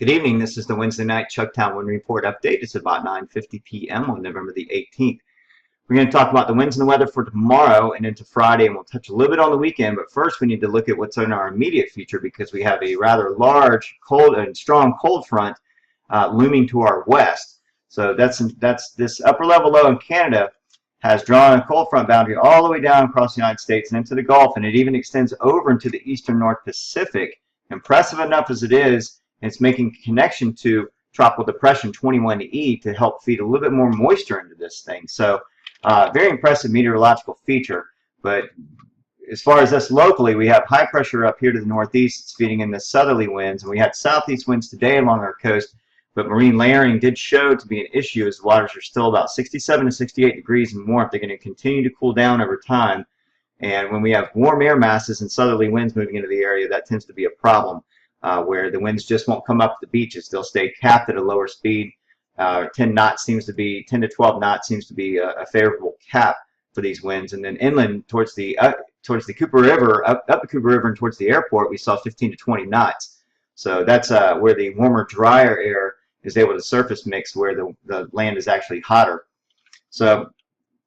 Good evening. This is the Wednesday night Chucktown Wind Report update. It's about 9:50 p.m. on November the 18th. We're going to talk about the winds and the weather for tomorrow and into Friday, and we'll touch a little bit on the weekend. But first, we need to look at what's in our immediate future because we have a rather large, cold and strong cold front looming to our west. So that's this upper level low in Canada has drawn a cold front boundary all the way down across the United States and into the Gulf, and it even extends over into the eastern North Pacific. Impressive enough as it is, it's making a connection to Tropical Depression 21E to help feed a little bit more moisture into this thing. So very impressive meteorological feature. But as far as us locally, we have high pressure up here to the northeast. It's feeding in the southerly winds, and we had southeast winds today along our coast. But marine layering did show to be an issue as the waters are still about 67 to 68 degrees and warmth. They're going to continue to cool down over time. And when we have warm air masses and southerly winds moving into the area, that tends to be a problem where the winds just won't come up the beaches. They'll stay capped at a lower speed. 10 knots seems to be 10 to 12 knots seems to be a favorable cap for these winds. And then inland towards the Cooper River, up the Cooper River and towards the airport, we saw 15 to 20 knots. So that's where the warmer, drier air is able to surface mix where the land is actually hotter. So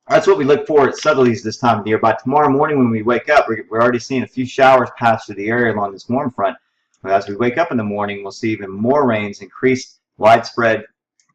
that's what we look for at southerlies this time of the year. By tomorrow morning when we wake up, we're already seeing a few showers pass through the area along this warm front. But as we wake up in the morning, we'll see even more rains, increased widespread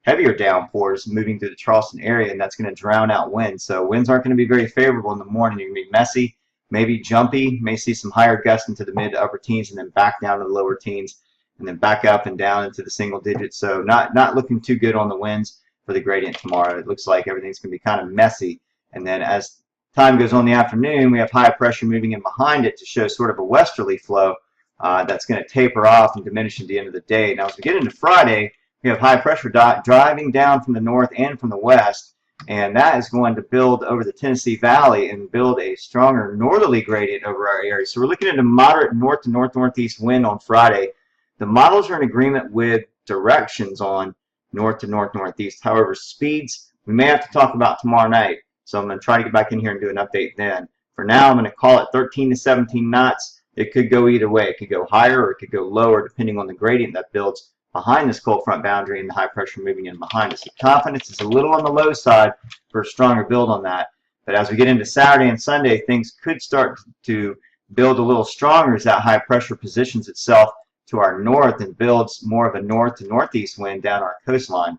heavier downpours moving through the Charleston area, and that's going to drown out winds. So winds aren't going to be very favorable in the morning. They're going to be messy, maybe jumpy, may see some higher gusts into the mid to upper teens and then back down to the lower teens and then back up and down into the single digits. So not looking too good on the winds for the gradient tomorrow. It looks like everything's going to be kind of messy. And then as time goes on in the afternoon, we have high pressure moving in behind it to show sort of a westerly flow that's going to taper off and diminish at the end of the day. Now as we get into Friday, we have high pressure driving down from the north and from the west, and that is going to build over the Tennessee Valley and build a stronger northerly gradient over our area. So we're looking at a moderate north to north-northeast wind on Friday. The models are in agreement with directions on north to north-northeast. However, speeds we may have to talk about tomorrow night. So I'm going to try to get back in here and do an update then. For now, I'm going to call it 13 to 17 knots. It could go either way. It could go higher or it could go lower depending on the gradient that builds behind this cold front boundary and the high pressure moving in behind us. The confidence is a little on the low side for a stronger build on that. But as we get into Saturday and Sunday, things could start to build a little stronger as that high pressure positions itself to our north and builds more of a north to northeast wind down our coastline.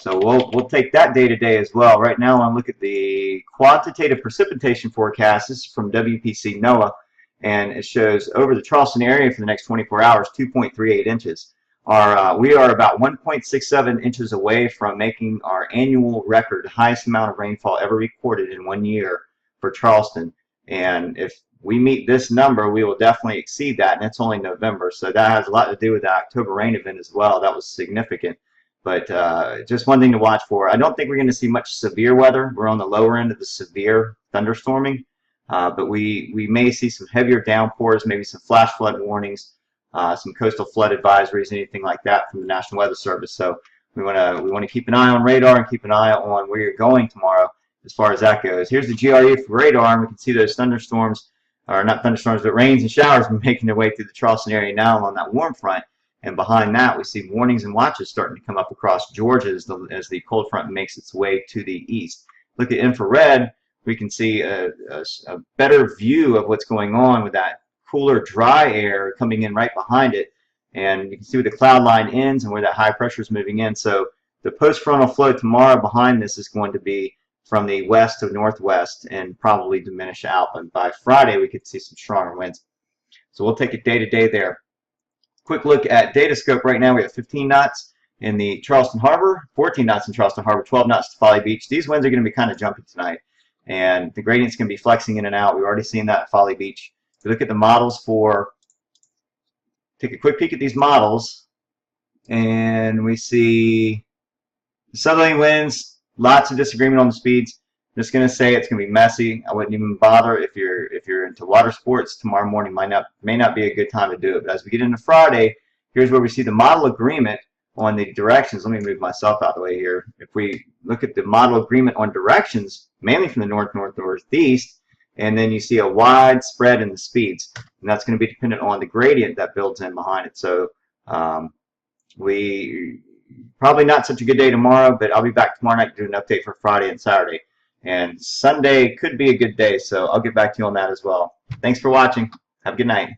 So we'll take that day to day as well. Right now, I want to look at the quantitative precipitation forecast. This is from WPC NOAA, and it shows over the Charleston area for the next 24 hours, 2.38 inches. We are about 1.67 inches away from making our annual record, the highest amount of rainfall ever recorded in 1 year for Charleston. And if we meet this number, we will definitely exceed that, and it's only November. So that has a lot to do with the October rain event as well. That was significant. But just one thing to watch for. I don't think we're going to see much severe weather. We're on the lower end of the severe thunderstorming. But we may see some heavier downpours, maybe some flash flood warnings, some coastal flood advisories, anything like that from the National Weather Service. So we want to keep an eye on radar and keep an eye on where you're going tomorrow as far as that goes. Here's the GRE for radar, and we can see those thunderstorms, or not thunderstorms, but rains and showers making their way through the Charleston area now on that warm front. And behind that, we see warnings and watches starting to come up across Georgia as the cold front makes its way to the east. Look at infrared. We can see a better view of what's going on with that cooler, dry air coming in right behind it. And you can see where the cloud line ends and where that high pressure is moving in. So the post-frontal flow tomorrow behind this is going to be from the west to northwest and probably diminish out. But by Friday, we could see some stronger winds. So we'll take it day to day there. Quick look at Datascope right now. We have 15 knots in the Charleston Harbor, 14 knots in Charleston Harbor, 12 knots to Folly Beach. These winds are going to be kind of jumpy tonight, and the gradient's going to be flexing in and out. We've already seen that at Folly Beach. If we look at the models take a quick peek at these models, and we see the southerly winds, lots of disagreement on the speeds. I'm just going to say it's going to be messy. I wouldn't even bother if you're into water sports. Tomorrow morning may not be a good time to do it. But as we get into Friday, here's where we see the model agreement on the directions. Let me move myself out of the way here. If we look at the model agreement on directions, mainly from the north, northeast, and then you see a wide spread in the speeds, and that's going to be dependent on the gradient that builds in behind it. So We probably not such a good day tomorrow, but I'll be back tomorrow night to do an update for Friday and Saturday. And Sunday could be a good day, so I'll get back to you on that as well. Thanks for watching. Have a good night.